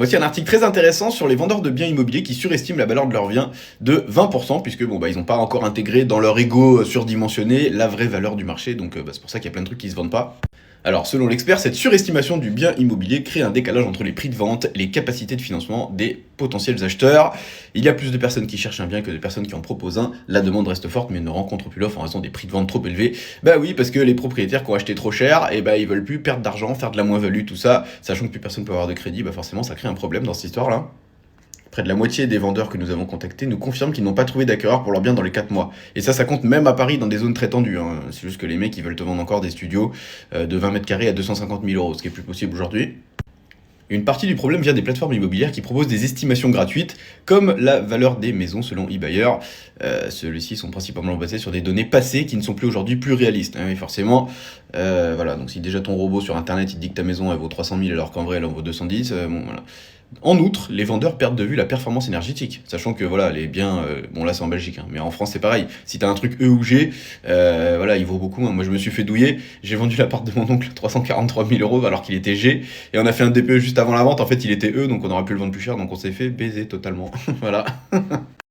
Voici un article très intéressant sur les vendeurs de biens immobiliers qui surestiment la valeur de leurs biens de 20%, puisque bon, ils n'ont pas encore intégré dans leur ego surdimensionné la vraie valeur du marché, donc c'est pour ça qu'il y a plein de trucs qui se vendent pas. Alors, selon l'expert, cette surestimation du bien immobilier crée un décalage entre les prix de vente et les capacités de financement des potentiels acheteurs. Il y a plus de personnes qui cherchent un bien que de personnes qui en proposent un. La demande reste forte, mais ne rencontre plus l'offre en raison des prix de vente trop élevés. Bah oui, parce que les propriétaires qui ont acheté trop cher, et ils veulent plus perdre d'argent, faire de la moins-value, tout ça, sachant que plus personne peut avoir de crédit, forcément ça crée un problème dans cette histoire-là. Près de la moitié des vendeurs que nous avons contactés nous confirment qu'ils n'ont pas trouvé d'acquéreur pour leur bien dans les 4 mois. Et ça compte même à Paris dans des zones très tendues, hein. C'est juste que les mecs, ils veulent te vendre encore des studios de 20 mètres carrés à 250 000 euros, ce qui est plus possible aujourd'hui. Une partie du problème vient des plateformes immobilières qui proposent des estimations gratuites, comme la valeur des maisons selon eBuyer. Ceux-ci sont principalement basés sur des données passées qui ne sont plus aujourd'hui plus réalistes, hein, et forcément. Voilà, donc si déjà ton robot sur internet il te dit que ta maison elle vaut 300 000 alors qu'en vrai elle en vaut 210, bon voilà. En outre, les vendeurs perdent de vue la performance énergétique, sachant que voilà, les biens, bon là c'est en Belgique, hein, mais en France c'est pareil. Si t'as un truc E ou G, voilà, il vaut beaucoup, hein. Moi je me suis fait douiller, j'ai vendu l'appart de mon oncle à 343 000 euros alors qu'il était G, et on a fait un DPE juste avant la vente. En fait il était E, donc on aurait pu le vendre plus cher, donc on s'est fait baiser totalement. Voilà.